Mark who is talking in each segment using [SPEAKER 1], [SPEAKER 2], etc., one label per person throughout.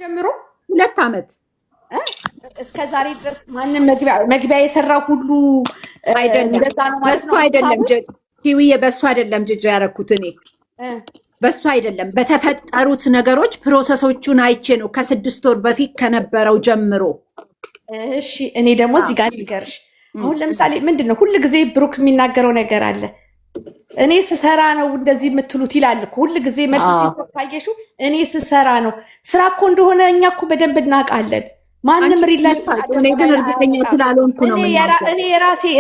[SPEAKER 1] ጀምሮ
[SPEAKER 2] 2 ዓመት
[SPEAKER 1] እስከ ዛሬ ድረስ ማንም መግቢያ የሰራ ሁሉ
[SPEAKER 2] አይደለም። በሱ አይደለም ሂዊዬ፣ በሱ አይደለም ጅጅ ያረኩት እኔ በሱ አይደለም። በተፈጠሩት ነገሮች ፕሮሰሶቹን አይቼ ነው ከ6 ወር በፊት ከነበረው ጀምሮ።
[SPEAKER 1] እሺ እኔ ደግሞ እዚህ ጋር ልንገርሽ። አሁን ለምሳሌ ምንድነው ሁሉ ጊዜ ብሩክ የሚናገረው ነገር አለ። እኔ ስሰራ ነው እንደዚህ የምትሉት ይላል እኮ ሁሉ ጊዜ መልስ ሲታየሹ እኔ ስሰራ ነው። ስራ እኮ እንደሆነ እኛ እኮ በደንብ እናውቃለን። ማንም ሪላክስ
[SPEAKER 2] እኔ ግን እርግጠኛ ስላልሆንኩ ነው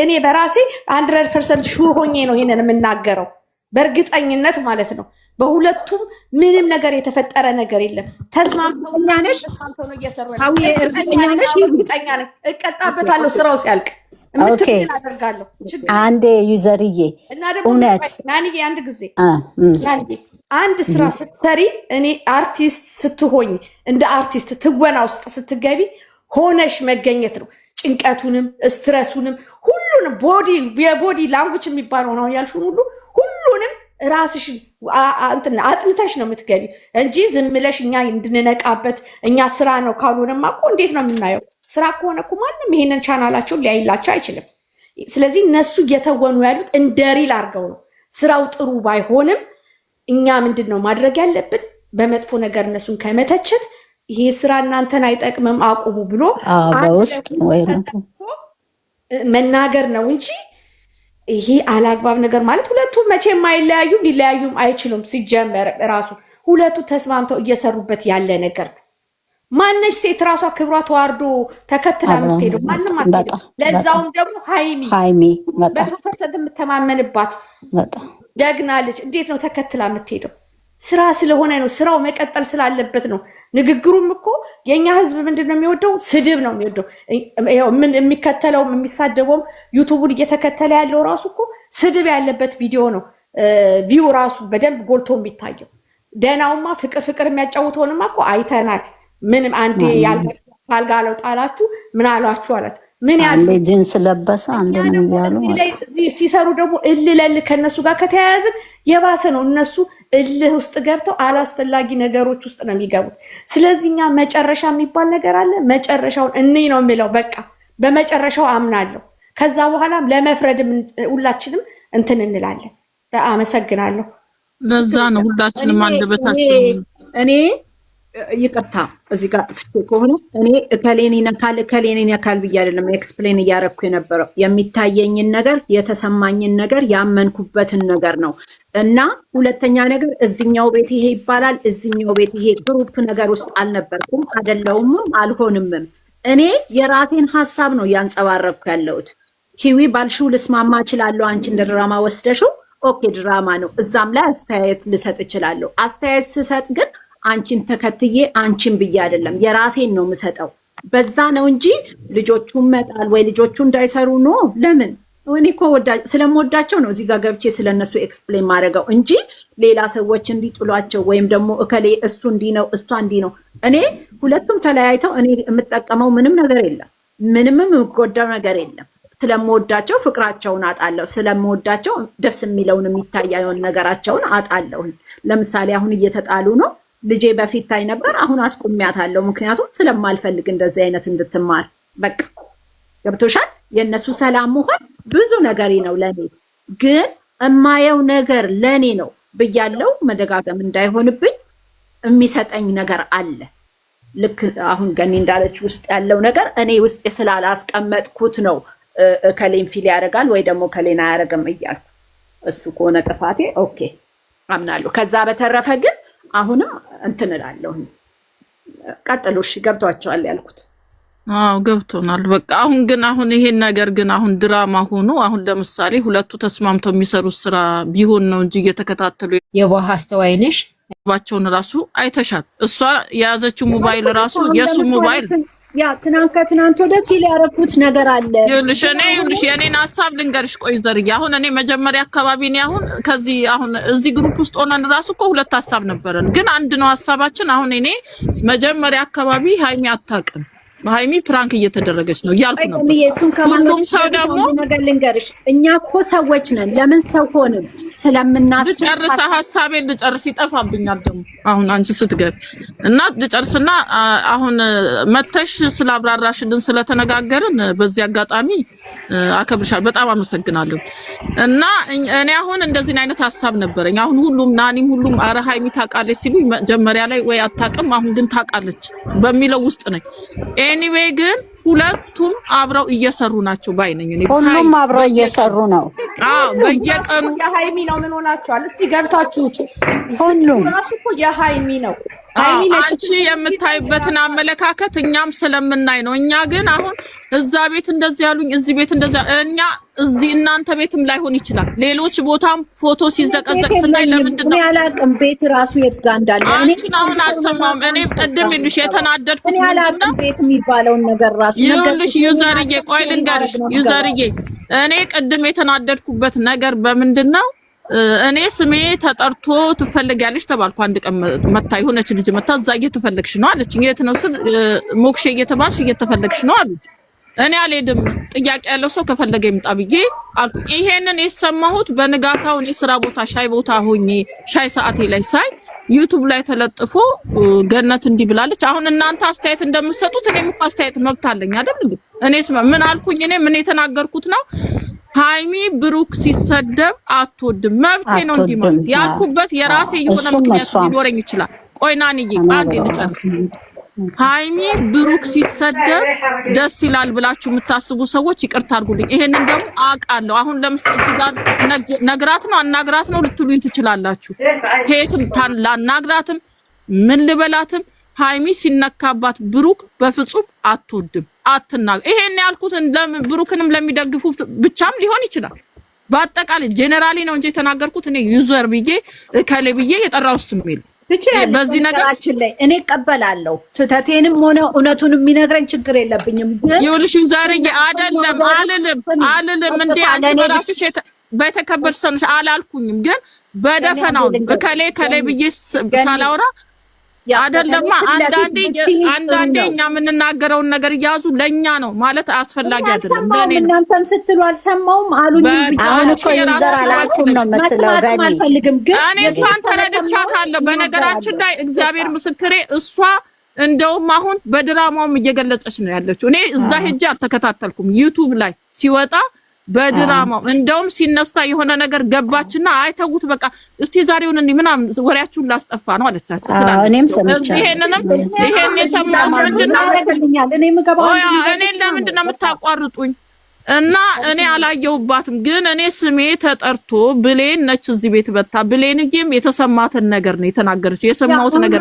[SPEAKER 1] እኔ በራሴ 100% ሹር ሆኜ ነው ይሄንን የምናገረው በእርግጠኝነት ማለት ነው። በሁለቱም ምንም ነገር የተፈጠረ ነገር የለም። ተስማምተው ነው እየሰሩ ያለው። እርግጠኛ ነኝ እቀጣበታለሁ ስራው ሲያልቅ አደርጋለሁ።
[SPEAKER 3] አንዴ ዩዘርዬ
[SPEAKER 1] እና ደግሞ ናንዬ አንድ ጊዜ አንድ ስራ ስትሰሪ እኔ አርቲስት ስትሆኝ እንደ አርቲስት ትወና ውስጥ ስትገቢ ሆነሽ መገኘት ነው። ጭንቀቱንም ስትረሱንም ሁሉንም የቦዲ ላንጉጅ የሚባለው ነው ያልሽውን ሁሉንም ራስሽ አጥንተሽ ነው የምትገቢ እንጂ ዝም ብለሽ እኛ እንድንነቃበት እኛ ስራ ነው ካልሆነማ እኮ እንዴት ነው የምናየው? ስራ ከሆነ እኮ ማንም ይሄንን ቻናላቸውን ሊያይላቸው አይችልም። ስለዚህ እነሱ እየተወኑ ያሉት እንደ ሪል አድርገው ነው። ስራው ጥሩ ባይሆንም እኛ ምንድን ነው ማድረግ ያለብን? በመጥፎ ነገር እነሱን ከመተቸት ይሄ ስራ እናንተን አይጠቅምም አቁሙ ብሎ መናገር ነው እንጂ ይሄ አላግባብ ነገር ማለት ሁለቱ መቼም አይለያዩም፣ ሊለያዩም አይችሉም። ሲጀመር ራሱ ሁለቱ ተስማምተው እየሰሩበት ያለ ነገር ነው። ማነች ሴት ራሷ ክብሯ ተዋርዶ ተከትላ የምትሄደው? ማንም አትሄድም። ለዛውም ደግሞ ሃይሚ 100% የምተማመንባት ጀግና ልጅ እንዴት ነው ተከትላ የምትሄደው? ስራ ስለሆነ ነው። ስራው መቀጠል ስላለበት ነው። ንግግሩም እኮ የኛ ህዝብ ምንድን ነው የሚወደው? ስድብ ነው የሚወደው። ምን የሚከተለውም የሚሳደበውም ዩቱቡን እየተከተለ ያለው ራሱ እኮ ስድብ ያለበት ቪዲዮ ነው። ቪው ራሱ በደንብ ጎልቶ የሚታየው። ደህናውማ ፍቅር የሚያጫውተውንማ እኮ አይተናል። ምንም አንዴ ያልጋ ለው ጣላችሁ ምን አሏችሁ አላት። ምን ያለ
[SPEAKER 3] ጂንስ ለበሰ አንዴ ነው ያሉ።
[SPEAKER 1] እዚህ ሲሰሩ ደግሞ እልል ከነሱ ጋር ከተያያዝን የባሰ ነው። እነሱ እልህ ውስጥ ገብተው አላስፈላጊ ነገሮች ውስጥ ነው የሚገቡት። ስለዚህ እኛ መጨረሻ የሚባል ነገር አለ። መጨረሻውን እኔ ነው የሚለው። በቃ በመጨረሻው አምናለሁ። ከዛ በኋላም ለመፍረድ ሁላችንም እንትን እንላለን። አመሰግናለሁ።
[SPEAKER 4] ለዛ ነው ሁላችንም አንደበታችን
[SPEAKER 2] እኔ ይቅርታ እዚህ ጋር ጥፍቼ ከሆነ እኔ እከሌን ይነካል ብዬ አይደለም ኤክስፕሌን እያረኩ የነበረው። የሚታየኝን ነገር የተሰማኝን ነገር ያመንኩበትን ነገር ነው። እና ሁለተኛ ነገር እዚኛው ቤት ይሄ ይባላል፣ እዚኛው ቤት ይሄ ግሩፕ ነገር ውስጥ አልነበርኩም፣ አይደለሁምም፣ አልሆንምም። እኔ የራሴን ሀሳብ ነው እያንጸባረኩ ያለሁት። ሂዊ ባልሽው ልስማማ እችላለሁ። አንቺ እንደ ድራማ ወስደሽው ኦኬ ድራማ ነው፣ እዛም ላይ አስተያየት ልሰጥ እችላለሁ። አስተያየት ስሰጥ ግን አንቺን ተከትዬ አንቺን ብዬ አይደለም፣ የራሴን ነው የምሰጠው። በዛ ነው እንጂ ልጆቹ መጣል ወይ ልጆቹ እንዳይሰሩ ነው። ለምን እኔ እኮ ስለምወዳቸው ነው እዚህ ጋር ገብቼ ስለነሱ ኤክስፕሌን ማድረገው እንጂ ሌላ ሰዎች እንዲጥሏቸው ወይም ደግሞ እከሌ እሱ እንዲህ ነው እሷ እንዲህ ነው። እኔ ሁለቱም ተለያይተው እኔ የምጠቀመው ምንም ነገር የለም፣ ምንም የምጎዳው ነገር የለም። ስለምወዳቸው ፍቅራቸውን አጣለሁ፣ ስለምወዳቸው ደስ የሚለውን የሚታየውን ነገራቸውን አጣለሁ። ለምሳሌ አሁን እየተጣሉ ነው። ልጄ በፊት ታይ ነበር፣ አሁን አስቆሚያታለሁ። ምክንያቱም ስለማልፈልግ እንደዚህ አይነት እንድትማር። በቃ ገብቶሻል? የእነሱ ሰላም መሆን ብዙ ነገሬ ነው ለኔ። ግን እማየው ነገር ለኔ ነው ብያለው። መደጋገም እንዳይሆንብኝ የሚሰጠኝ ነገር አለ። ልክ አሁን ገኒ እንዳለች ውስጥ ያለው ነገር እኔ ውስጥ ስላላስቀመጥኩት ነው ከሌን ፊል ያደርጋል ወይ ደግሞ ከሌን አያደርግም እያልኩ እሱ ከሆነ ጥፋቴ ኦኬ አምናለሁ። ከዛ በተረፈ ግን አሁንም እንትን እላለሁ። ቀጥሉ። እሺ ገብቷቸዋል ያልኩት?
[SPEAKER 4] አዎ ገብቶናል። በቃ አሁን ይሄን ነገር ግን አሁን ድራማ ሆኖ አሁን ለምሳሌ ሁለቱ ተስማምተው የሚሰሩት ስራ ቢሆን ነው እንጂ እየተከታተሉ
[SPEAKER 5] የዋህ አስተዋይ ነሽ
[SPEAKER 4] ባቸውን ራሱ አይተሻል። እሷ የያዘችው ሞባይል ራሱ የሱ ሞባይል
[SPEAKER 2] ያ ከትናንት ወደ ፊል ያረኩት ነገር አለ።
[SPEAKER 4] ይኸውልሽ የኔን ሀሳብ ልንገርሽ። ቆይ ዘርዬ አሁን እኔ መጀመሪያ አካባቢ ነው አሁን እዚህ ግሩፕ ውስጥ ሆነን ራሱ እኮ ሁለት ሀሳብ ነበረን፣ ግን አንድ ነው ሀሳባችን። አሁን እኔ መጀመሪያ አካባቢ ሃይሚ አታውቅም ሃይሚ ፕራንክ እየተደረገች ነው እያልኩ ነው።
[SPEAKER 2] እሱን
[SPEAKER 4] ሁሉም ሰው ደግሞ
[SPEAKER 2] ነገር ልንገርሽ፣ እኛ እኮ ሰዎች ነን። ለምን ሰው ሆንም ስለምናስብ
[SPEAKER 4] ልጨርስ፣ ሀሳቤን ልጨርስ፣ ይጠፋብኛል ደግሞ አሁን አንቺ ስትገቢ እና ልጨርስና አሁን መተሽ ስላብራራሽልን ስለተነጋገርን በዚህ አጋጣሚ አከብርሻለሁ፣ በጣም አመሰግናለሁ። እና እኔ አሁን እንደዚህ አይነት ሀሳብ ነበረኝ። አሁን ሁሉም ናኒም ሁሉም አረ ሃይሚ ታውቃለች ሲሉ መጀመሪያ ላይ ወይ አታውቅም አሁን ግን ታውቃለች በሚለው ውስጥ ነኝ። ኤኒዌይ ግን ሁለቱም አብረው እየሰሩ ናቸው ባይነኝ። እኔ
[SPEAKER 3] ሁሉም አብረው እየሰሩ ነው።
[SPEAKER 4] በየቀኑ
[SPEAKER 1] የሃይሚ ነው። ምን ሆናችኋል? እስቲ ገብታችሁት
[SPEAKER 3] ሁሉም
[SPEAKER 1] ራሱ እኮ የሃይሚ ነው።
[SPEAKER 4] አንቺ የምታይበትን አመለካከት እኛም ስለምናይ ነው። እኛ ግን አሁን እዛ ቤት እንደዚህ ያሉኝ እዚህ ቤት እንደዚህ እኛ እዚህ እናንተ ቤትም ላይሆን ይችላል ሌሎች ቦታም ፎቶ ሲዘቀዘቅ ስናይ ለምንድን ነው
[SPEAKER 2] ያላቅም ቤት ራሱ የት ጋር እንዳለ
[SPEAKER 4] አንቺን አሁን አልሰማሁም። እኔ ቅድም ይልሽ የተናደድኩት
[SPEAKER 2] ያላቅም ቤት የሚባለውን ነገር ራሱ
[SPEAKER 4] ይኸውልሽ ዩዘርዬ፣ ቆይ ልንገርሽ ዩዘርዬ፣ እኔ ቅድም የተናደድኩበት ነገር በምንድን ነው እኔ ስሜ ተጠርቶ ትፈልጊያለሽ ተባልኩ። አንድ ቀን መታ የሆነች ልጅ መታ እዛ እየተፈለግሽ ነው አለች። የት ነው ስል ሞክሼ እየተባልሽ እየተፈለግሽ ነው አለች። እኔ አልሄድም ጥያቄ ያለው ሰው ከፈለገ ይምጣ ብዬ አልኩ። ይሄንን የሰማሁት በንጋታው እኔ ስራ ቦታ ሻይ ቦታ ሆኜ ሻይ ሰዓቴ ላይ ሳይ ዩቲዩብ ላይ ተለጥፎ ገነት እንዲህ ብላለች። አሁን እናንተ አስተያየት እንደምትሰጡት እኔም እኮ አስተያየት መብት አለኝ አይደል? እኔስ ምን አልኩኝ? እኔ ምን የተናገርኩት ነው ሃይሚ ብሩክ ሲሰደብ አትወድም መብቴ ነው እንዲህ ማለት ያልኩበት የራሴ የሆነ ምክንያት ሊኖረኝ ይችላል። ቆይ ናንዬ አንዴ ልጨርስ። ሃይሚ ብሩክ ሲሰደብ ደስ ይላል ብላችሁ የምታስቡ ሰዎች ይቅርታ አድርጉልኝ። ይሄንን ደግሞ አውቃለሁ። አሁን ለምሳሌ እዚህ ጋር ነግራት ነው አናግራት ነው ልትሉኝ ትችላላችሁ። ከየትም ላናግራትም ምን ልበላትም ሃይሚ ሲነካባት ብሩክ በፍጹም አትወድም አትናገር። ይሄን ያልኩት ብሩክንም ለሚደግፉ ብቻም ሊሆን ይችላል። በአጠቃላይ ጄኔራሊ ነው እንጂ የተናገርኩት እኔ ዩዘር ብዬ ከሌ ብዬ የጠራው ስም የለም። በዚህ ነገራችን
[SPEAKER 2] ላይ እኔ እቀበላለሁ። ስተቴንም ሆነ እውነቱን የሚነግረኝ ችግር የለብኝም። ግን
[SPEAKER 4] ይኸውልሽ ዩዘርዬ አይደለም አልልም እንዴ አንቺ በራስሽ በተከበርሽ ሰው ነሽ አላልኩኝም። ግን በደፈናው ከሌ ብዬ ሳላወራ አይደለማ አንዳንዴ እኛ የምንናገረውን ነገር እያዙ ለኛ ነው ማለት አስፈላጊ አይደለም። ለኔ
[SPEAKER 2] እናንተም ስትሉ አልሰማውም አሉኝ።
[SPEAKER 3] አሁን እኮ ዩዘር አላልኩም ነው የምትለው ገኒ።
[SPEAKER 4] እኔ እሷን ተረድቻታለሁ። በነገራችን ላይ እግዚአብሔር ምስክሬ እሷ እንደውም አሁን በድራማውም እየገለጸች ነው ያለችው። እኔ እዛ ሄጄ አልተከታተልኩም። ዩቲዩብ ላይ ሲወጣ በድራማው እንደውም ሲነሳ የሆነ ነገር ገባችና አይተውት በቃ እስቲ ዛሬውን እንዴ ምናምን ወሬያችሁን ላስጠፋ ነው አለቻቸው።
[SPEAKER 3] እኔም ሰምቻለሁ።
[SPEAKER 4] ይሄን የሰማሁት ምንድነው እኔ ለምንድን ነው የምታቋርጡኝ? እና እኔ አላየሁባትም። ግን እኔ ስሜ ተጠርቶ ብሌን ነች እዚህ ቤት በታ ብሌንዬም የተሰማትን ነገር ነው የተናገረችው። የሰማሁት ነገር